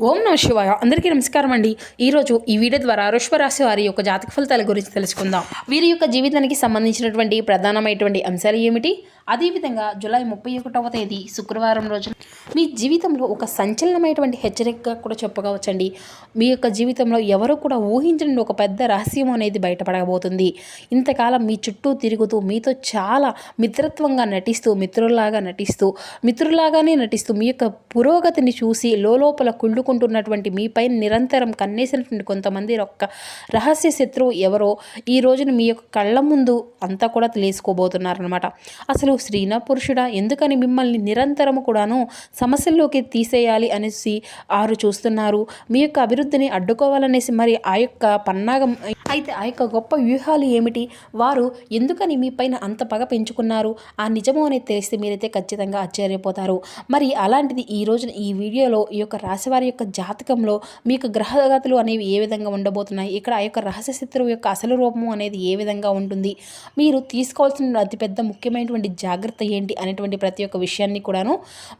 ఓం నమ శివాయ. అందరికీ నమస్కారం అండి. ఈరోజు ఈ వీడియో ద్వారా వృషభ రాశి వారి యొక్క జాతక ఫలితాల గురించి తెలుసుకుందాం. వీరి యొక్క జీవితానికి సంబంధించినటువంటి ప్రధానమైనటువంటి అంశాలు ఏమిటి, అదేవిధంగా జూలై 31వ తేదీ శుక్రవారం రోజు మీ జీవితంలో ఒక సంచలనమైనటువంటి హెచ్చరికగా కూడా చెప్పుకోవచ్చండి. మీ యొక్క జీవితంలో ఎవరు కూడా ఊహించని ఒక పెద్ద రహస్యం అనేది బయటపడబోతుంది. ఇంతకాలం మీ చుట్టూ తిరుగుతూ మీతో చాలా మిత్రత్వంగా నటిస్తూ మిత్రులాగానే నటిస్తూ మీ యొక్క పురోగతిని చూసి లోపల కుళ్ళుకుంటున్నటువంటి మీపై నిరంతరం కన్నేసినటువంటి కొంతమంది ఒక్క రహస్య శత్రువు ఎవరో ఈ రోజున మీ యొక్క కళ్ళ ముందు అంతా కూడా తెలుసుకోబోతున్నారనమాట. అసలు స్త్రీనా పురుషుడా, ఎందుకని మిమ్మల్ని నిరంతరము కూడాను సమస్యల్లోకి తీసేయాలి అనేసి ఆరు చూస్తున్నారు. మీ యొక్క అభివృద్ధిని అడ్డుకోవాలనేసి మరి ఆ యొక్క పన్నాగం అయితే ఆ యొక్క గొప్ప వ్యూహాలు ఏమిటి, వారు ఎందుకని మీ పైన అంత పగ పెంచుకున్నారు, ఆ నిజము అనేది తెలిస్తే మీరైతే ఖచ్చితంగా ఆశ్చర్యపోతారు. మరి అలాంటిది ఈ రోజున ఈ వీడియోలో ఈ యొక్క రాశివారి యొక్క జాతకంలో మీకు గ్రహగతులు అనేవి ఏ విధంగా ఉండబోతున్నాయి, ఇక్కడ ఆ యొక్క రహస్య శత్రువు యొక్క అసలు రూపము అనేది ఏ విధంగా ఉంటుంది, మీరు తీసుకోవాల్సిన అతిపెద్ద ముఖ్యమైనటువంటి జాగ్రత్త ఏంటి అనేటువంటి ప్రతి ఒక్క విషయాన్ని కూడాను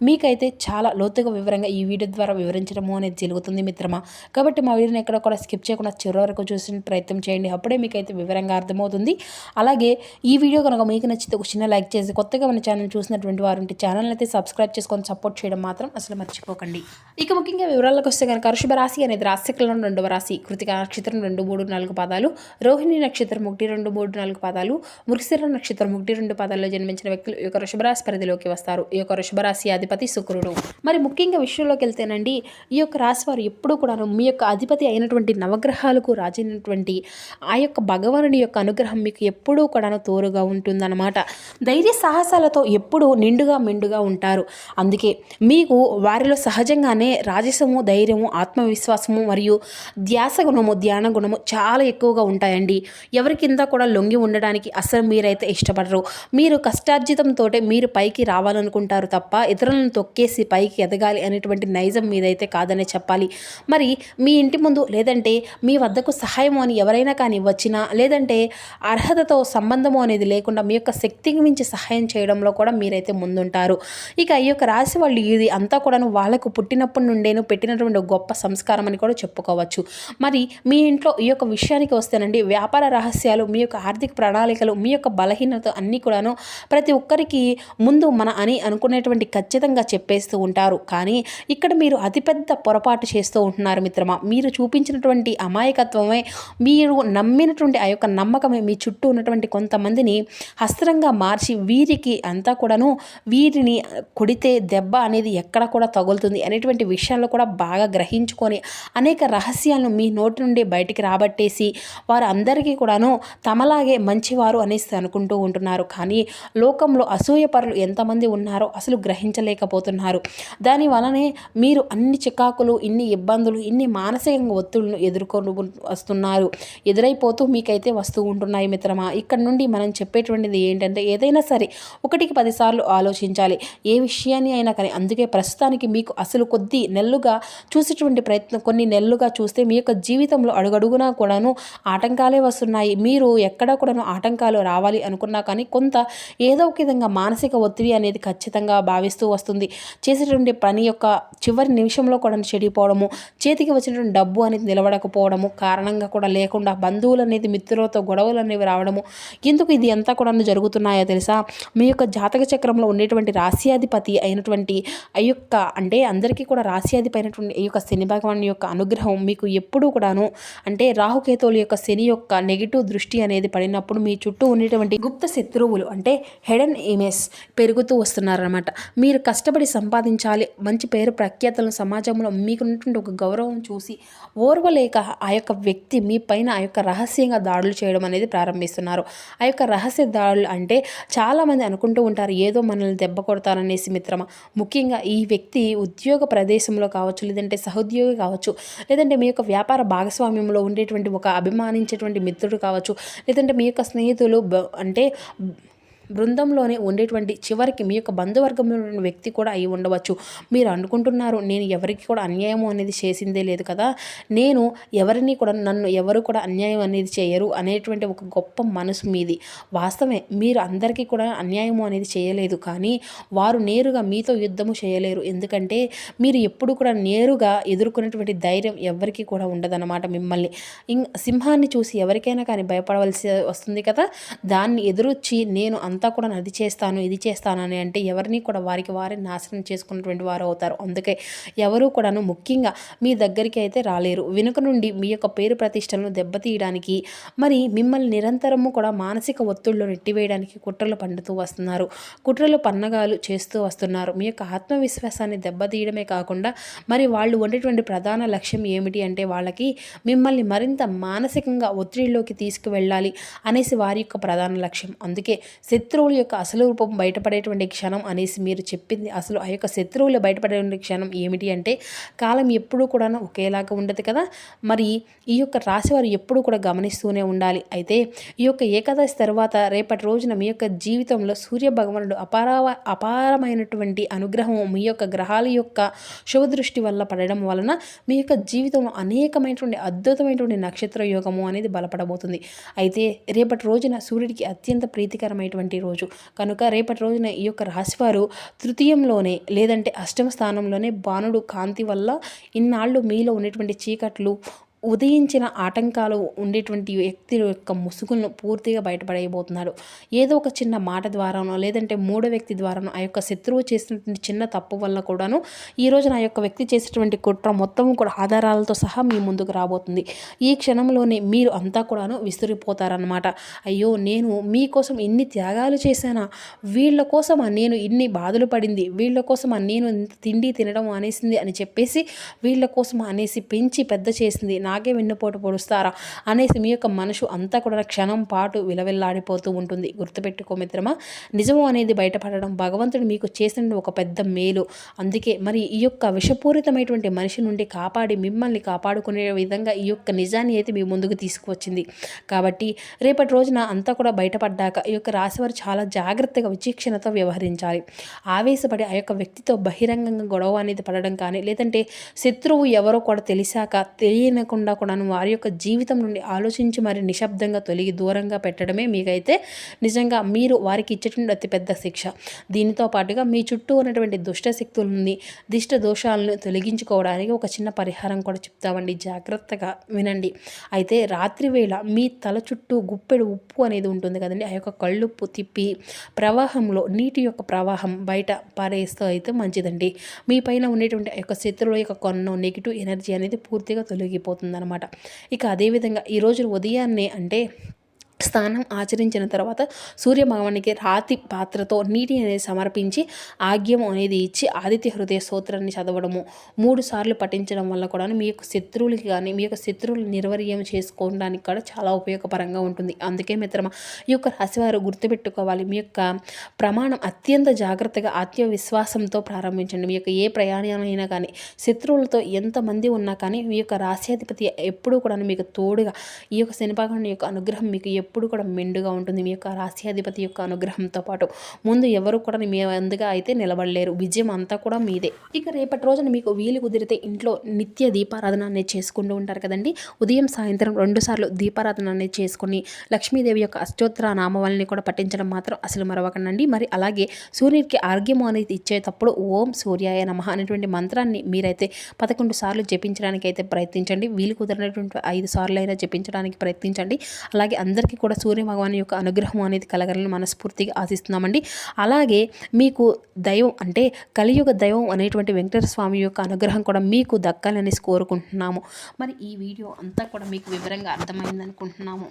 మీకైతే చాలా లోతుగా వివరంగా ఈ వీడియో ద్వారా వివరించడము అనేది జరుగుతుంది మిత్రమా. కాబట్టి మా వీడియోని ఎక్కడ కూడా స్కిప్ చేయకుండా చివరి వరకు చూసిన ప్రయత్నం చేయండి, అప్పుడే మీకైతే వివరంగా అర్థమవుతుంది. అలాగే ఈ వీడియో కనుక మీకు నచ్చితే ఒక చిన్న లైక్ చేసి కొత్తగా మన ఛానల్ చూసినటువంటి వారు ఉంటే ఛానల్ అయితే సబ్స్క్రైబ్ చేసుకొని సపోర్ట్ చేయడం మాత్రం అసలు మర్చిపోకండి. ఇక ముఖ్యంగా వివరాలకు వస్తే కనుక వృషభ రాశి అనేది రాశికలను 2వ రాశి, కృతిక నక్షత్రం 2, 3, 4 పాదాలు, రోహిణి నక్షత్రం 1, 2, 3, 4 పాదాలు, మృగశిర నక్షత్రం 1, 2 పాదాల్లో జన్మించిన వ్యక్తులు ఈ యొక్క వృషభ రాశి పరిధిలోకి వస్తారు. ఈ యొక్క వృషభ రాశి అధిపతి శుక్రుడు. మరి ముఖ్యంగా విషయంలోకి వెళ్తేనండి, ఈ యొక్క రాశి వారు ఎప్పుడు కూడా మీ యొక్క అధిపతి అయినటువంటి నవగ్రహాలకు రాజైనటువంటి ఆ యొక్క భగవానుడి యొక్క అనుగ్రహం మీకు ఎప్పుడూ కూడా తోడుగా ఉంటుందన్నమాట. ధైర్య సాహసాలతో ఎప్పుడూ నిండుగా మెండుగా ఉంటారు. అందుకే మీకు వారిలో సహజంగానే రాజసము, ధైర్యము, ఆత్మవిశ్వాసము మరియు ధ్యాస గుణము, ధ్యాన గుణము చాలా ఎక్కువగా ఉంటాయండి. ఎవరి కింద కూడా లొంగి ఉండడానికి అసలు మీరైతే ఇష్టపడరు. మీరు కష్టార్జితంతో మీరు పైకి రావాలనుకుంటారు తప్ప ఇతరులను తొక్కేసి పైకి ఎదగాలి అనేటువంటి నైజం మీదైతే కాదనే చెప్పాలి. మరి మీ ఇంటి ముందు లేదంటే మీ వద్దకు సహాయం అని ఎవరైనా కానీ వచ్చినా, లేదంటే అర్హతతో సంబంధము అనేది లేకుండా మీ యొక్క శక్తికి మించి సహాయం చేయడంలో కూడా మీరైతే ముందుంటారు. ఇక ఈ యొక్క రాశి వాళ్ళు ఇది అంతా కూడా వాళ్ళకు పుట్టినప్పటి నుండేను పెట్టినటువంటి గొప్ప సంస్కారం అని కూడా చెప్పుకోవచ్చు. మరి మీ ఇంట్లో ఈ యొక్క విషయానికి వస్తేనండి, వ్యాపార రహస్యాలు, మీ యొక్క ఆర్థిక ప్రణాళికలు, మీ యొక్క బలహీనత అన్నీ కూడాను ప్రతి ఒక్కరికి ముందు మన అని అనుకునేటువంటి ఖచ్చితంగా చెప్పేస్తూ ఉంటారు. కానీ ఇక్కడ మీరు అతిపెద్ద పొరపాటు చేస్తూ ఉంటున్నారు మిత్రమా. మీరు చూపించినటువంటి అమాయకత్వమే, మీరు నమ్మినటువంటి ఆ యొక్క నమ్మకమే మీ చుట్టూ ఉన్నటువంటి కొంతమందిని హస్త్రంగా మార్చి వీరికి అంతా కూడాను వీరిని కొడితే దెబ్బ అనేది ఎక్కడ కూడా తగులుతుంది అనేటువంటి విషయాల్లో కూడా బాగా గ్రహించుకొని అనేక రహస్యాలను మీ నోటి నుండి బయటికి రాబట్టేసి వారు అందరికీ కూడాను తమలాగే మంచివారు అనేసి అనుకుంటూ ఉంటున్నారు. కానీ లోకంలో అసూయపరులు ఎంతమంది ఉన్నారో అసలు గ్రహించలేకపోతున్నారు. దానివలనే మీరు అన్ని చికాకులు, ఇన్ని ఇబ్బందులు, ఇన్ని మానసికంగా ఒత్తిళ్లను ఎదుర్కొని వస్తున్నారు. ఎదురైపోతూ మీకైతే వస్తూ ఉంటున్నాయి మిత్రమా. ఇక్కడ నుండి మనం చెప్పేటువంటిది ఏంటంటే, ఏదైనా సరే 1కి 10 సార్లు ఆలోచించాలి ఏ విషయాన్ని అయినా కానీ. అందుకే ప్రస్తుతానికి మీకు అసలు కొద్ది నెలలుగా చూసేటువంటి ప్రయత్నం, కొన్ని నెలలుగా చూస్తే మీ యొక్క జీవితంలో అడుగడుగునా కూడాను ఆటంకాలే వస్తున్నాయి. మీరు ఎక్కడ కూడాను ఆటంకాలు రావాలి అనుకున్నా కానీ కొంత ఏదో ఒక విధంగా మానసిక ఒత్తిడి అనేది ఖచ్చితంగా భావిస్తూ వస్తుంది. చేసేటువంటి పని యొక్క చివరి నిమిషంలో కూడా చెడిపోవడము, చేతికి వచ్చినటువంటి డబ్బు అనేది నిలబడకపోవడము, కారణంగా కూడా లేకుండా బంధువులు అనేది మిత్రులతో గొడవలు అనేవి రావడము. ఎందుకు ఇది అంతా కూడా జరుగుతున్నాయో తెలుసా? మీ యొక్క జాతక చక్రంలో ఉండేటువంటి రాశ్యాధిపతి అయినటువంటి ఆ యొక్క, అంటే అందరికీ కూడా రాశ్యాధిపతి అయినటువంటి ఈ యొక్క శని భగవాన్ యొక్క అనుగ్రహం మీకు ఎప్పుడూ కూడాను, అంటే రాహుకేతువుల యొక్క శని యొక్క నెగిటివ్ దృష్టి అనేది పడినప్పుడు మీ చుట్టూ ఉండేటువంటి గుప్త శత్రువులు, అంటే హెడెన్ ఇమేజ్ పెరుగుతూ వస్తున్నారన్నమాట. మీరు కష్టపడి సంపాదించాలి, మంచి పేరు ప్రఖ్యాతలను సమాజంలో మీకున్నటువంటి ఒక గౌరవం చూసి ఓర్వలేక ఆ యొక్క వ్యక్తి మీ పైన ఆ యొక్క రహస్యంగా దాడులు చేయడం అనేది ప్రారంభిస్తున్నారు. ఆ యొక్క రహస్య దాడులు అంటే చాలామంది అనుకుంటూ ఉంటారు ఏదో మనల్ని దెబ్బ కొడతారనేసి మిత్రమా. ముఖ్యంగా ఈ వ్యక్తి ఉద్యోగ ప్రదేశంలో కావచ్చు, లేదంటే సహోద్యోగి కావచ్చు, లేదంటే మీ యొక్క వ్యాపార భాగస్వామ్యంలో ఉండేటువంటి ఒక అభిమానించేటువంటి మిత్రుడు కావచ్చు, లేదంటే మీ యొక్క స్నేహితులు, అంటే బృందంలోనే ఉండేటువంటి చివరికి మీ యొక్క బంధువర్గంలో ఉన్న వ్యక్తి కూడా అయి ఉండవచ్చు. మీరు అనుకుంటున్నారు నేను ఎవరికి కూడా అన్యాయం అనేది చేసిందే లేదు కదా, నేను ఎవరిని కూడా నన్ను ఎవరు కూడా అన్యాయం అనేది చేయరు అనేటువంటి ఒక గొప్ప మనసు మీది. వాస్తవమే, మీరు అందరికీ కూడా అన్యాయం అనేది చేయలేదు, కానీ వారు నేరుగా మీతో యుద్ధము చేయలేరు. ఎందుకంటే మీరు ఎప్పుడు కూడా నేరుగా ఎదుర్కొనేటువంటి ధైర్యం ఎవరికి కూడా ఉండదన్నమాట మిమ్మల్ని. సింహాన్ని చూసి ఎవరికైనా కానీ భయపడవలసి వస్తుంది కదా, దాన్ని ఎదురొచ్చి నేను అంతా కూడా అది చేస్తాను ఇది చేస్తాను అని అంటే ఎవరిని కూడా వారికి వారే నాశనం చేసుకున్నటువంటి వారు అవుతారు. అందుకే ఎవరు కూడాను ముఖ్యంగా మీ దగ్గరికి అయితే రాలేరు. వెనుక నుండి మీ యొక్క పేరు ప్రతిష్టలను దెబ్బతీయడానికి, మరి మిమ్మల్ని నిరంతరము కూడా మానసిక ఒత్తిడిలో నెట్టివేయడానికి కుట్రలు పండుతూ వస్తున్నారు. కుట్రలు పన్నగాలు చేస్తూ వస్తున్నారు. మీ యొక్క ఆత్మవిశ్వాసాన్ని దెబ్బతీయడమే కాకుండా మరి వాళ్ళు ఉండేటువంటి ప్రధాన లక్ష్యం ఏమిటి అంటే వాళ్ళకి మిమ్మల్ని మరింత మానసికంగా ఒత్తిడిలోకి తీసుకువెళ్ళాలి అనేసి వారి యొక్క ప్రధాన లక్ష్యం. అందుకే శత్రువుల యొక్క అసలు రూపం బయటపడేటువంటి క్షణం అనేసి మీరు చెప్పింది. అసలు ఆ యొక్క శత్రువులు బయటపడేటువంటి క్షణం ఏమిటి అంటే కాలం ఎప్పుడూ కూడా ఒకేలాగా ఉండదు కదా, మరి ఈ యొక్క రాశి వారు ఎప్పుడూ కూడా గమనిస్తూనే ఉండాలి. అయితే ఈ యొక్క ఏకాదశి తర్వాత రేపటి రోజున మీ యొక్క జీవితంలో సూర్య భగవానుడు అపారమైనటువంటి అనుగ్రహం మీ యొక్క గ్రహాల యొక్క శుభదృష్టి వల్ల పడడం వలన మీ యొక్క జీవితంలో అనేకమైనటువంటి అద్భుతమైనటువంటి నక్షత్ర యోగము అనేది బలపడబోతుంది. అయితే రేపటి రోజున సూర్యుడికి అత్యంత ప్రీతికరమైనటువంటి రోజు కనుక రేపటి రోజున ఈ యొక్క రాశివారు తృతీయంలోనే లేదంటే అష్టమ స్థానంలోనే బాణుడు కాంతి వల్ల ఇన్నాళ్ళు మీలో ఉన్నటువంటి చీకట్లు ఉదయించిన ఆటంకాలు ఉండేటువంటి వ్యక్తి యొక్క ముసుగులను పూర్తిగా బయటపడేయబోతున్నాడు. ఏదో ఒక చిన్న మాట ద్వారానో లేదంటే మూడో వ్యక్తి ద్వారానో ఆ యొక్క శత్రువు చేసినటువంటి చిన్న తప్పు వల్ల కూడాను ఈ రోజున ఆ యొక్క వ్యక్తి చేసేటువంటి కుట్ర మొత్తం కూడా ఆధారాలతో సహా మీ ముందుకు రాబోతుంది. ఈ క్షణంలోనే మీరు అంతా కూడాను విసిరిపోతారనమాట. అయ్యో నేను మీకోసం ఇన్ని త్యాగాలు చేశానా, వీళ్ళ కోసమా నేను ఇన్ని బాధలు పడింది, వీళ్ళ కోసమా నేను తిండి తినడం అనేసింది అని చెప్పేసి వీళ్ళ కోసం అనేసి పెంచి పెద్ద చేసింది నాకే వెన్నుపోటు పొడుస్తారా అనేసి మీ యొక్క మనసు అంతా కూడా క్షణం పాటు విలవిల్లాడిపోతూ ఉంటుంది. గుర్తుపెట్టుకో మిత్రమా, నిజము అనేది బయటపడడం భగవంతుడు మీకు చేసిన ఒక పెద్ద మేలు. అందుకే మరి ఈ యొక్క విషపూరితమైనటువంటి మనిషి నుండి కాపాడి మిమ్మల్ని కాపాడుకునే విధంగా ఈ యొక్క నిజాన్ని అయితే మీ ముందుకు తీసుకువచ్చింది. కాబట్టి రేపటి రోజున అంతా కూడా బయటపడ్డాక ఈ యొక్క రాశివారు చాలా జాగ్రత్తగా విచక్షణతో వ్యవహరించాలి. ఆవేశపడి ఆ యొక్క వ్యక్తితో బహిరంగంగా గొడవ అనేది పడడం కానీ లేదంటే శత్రువు ఎవరో కూడా తెలిసాక తెలియకుండా కూడాను వారి యొక్క జీవితం నుండి ఆలోచించి మరి నిశ్శబ్దంగా తొలగి దూరంగా పెట్టడమే మీకైతే నిజంగా మీరు వారికి ఇచ్చేటువంటి అతిపెద్ద శిక్ష. దీనితో పాటుగా మీ చుట్టూ ఉన్నటువంటి దుష్ట శక్తులని దిష్ట దోషాలను తొలగించుకోవడానికి ఒక చిన్న పరిహారం కూడా చెప్తామండి, జాగ్రత్తగా వినండి. అయితే రాత్రి వేళ మీ తల చుట్టూ గుప్పెడు ఉప్పు అనేది ఉంటుంది కదండి, ఆ యొక్క కళ్ళుప్పు తిప్పి ప్రవాహంలో నీటి యొక్క ప్రవాహం బయట పారేస్తూ అయితే మంచిదండి. మీ పైన ఉండేటువంటి ఆ యొక్క శత్రువుల యొక్క కొన్న నెగిటివ్ ఎనర్జీ అనేది పూర్తిగా తొలగిపోతుందన్నమాట. ఇక అదేవిధంగా ఈరోజు ఉదయాన్నే అంటే స్నానం ఆచరించిన తర్వాత సూర్యభగవానికి రాతి పాత్రతో నీటి అనేది సమర్పించి ఆగ్యం అనేది ఇచ్చి ఆదిత్య హృదయ స్తోత్రాన్ని చదవడము 3 సార్లు పఠించడం వల్ల కూడా మీ యొక్క శత్రువులకి కానీ మీ యొక్క శత్రువులు నిర్వీర్యం చేసుకోవడానికి కూడా చాలా ఉపయోగపరంగా ఉంటుంది. అందుకే మిత్రమా ఈ యొక్క రాశివారు గుర్తుపెట్టుకోవాలి, మీ యొక్క ప్రమాణం అత్యంత జాగ్రత్తగా ఆత్మవిశ్వాసంతో ప్రారంభించండి. మీ యొక్క ఏ ప్రయాణమైనా కానీ శత్రువులతో ఎంతమంది ఉన్నా కానీ మీ యొక్క రాశ్యాధిపతి ఎప్పుడూ కూడా మీకు తోడుగా ఈ యొక్క శనిభగవానుడి యొక్క అనుగ్రహం మీకు ఎప్పుడు కూడా మెండుగా ఉంటుంది. మీ యొక్క రాశ్యాధిపతి యొక్క అనుగ్రహంతో పాటు ముందు ఎవరు కూడా మీ ముందుగా అయితే నిలబడలేరు. విజయం అంతా కూడా మీదే. ఇక రేపటి రోజున మీకు వీలు కుదిరితే ఇంట్లో నిత్య దీపారాధన అనేది చేసుకుంటూ ఉంటారు కదండి. ఉదయం సాయంత్రం 2 సార్లు దీపారాధన అనేది చేసుకుని లక్ష్మీదేవి యొక్క అష్టోత్తర నామావళిని కూడా పఠించడం మాత్రం అసలు మరవకండి. మరి అలాగే సూర్యుడికి ఆర్ఘ్యం అనేది ఇచ్చేటప్పుడు ఓం సూర్యాయ నమః అనేటువంటి మంత్రాన్ని మీరైతే 11 సార్లు జపించడానికి అయితే ప్రయత్నించండి. వీలు కుదిరినటువంటి 5 సార్లు అయినా జపించడానికి ప్రయత్నించండి. అలాగే అందరికీ కూడా సూర్య భగవాన్ యొక్క అనుగ్రహం అనేది కలగాలని మనస్ఫూర్తిగా ఆశిస్తున్నామండి. అలాగే మీకు దైవం అంటే కలియుగ దైవం అనేటువంటి వెంకటేశ్వర స్వామి యొక్క అనుగ్రహం కూడా మీకు దక్కాలని కోరుకుంటున్నాము. మరి ఈ వీడియో అంతా కూడా మీకు వివరంగా అర్థమైంది అనుకుంటున్నాము.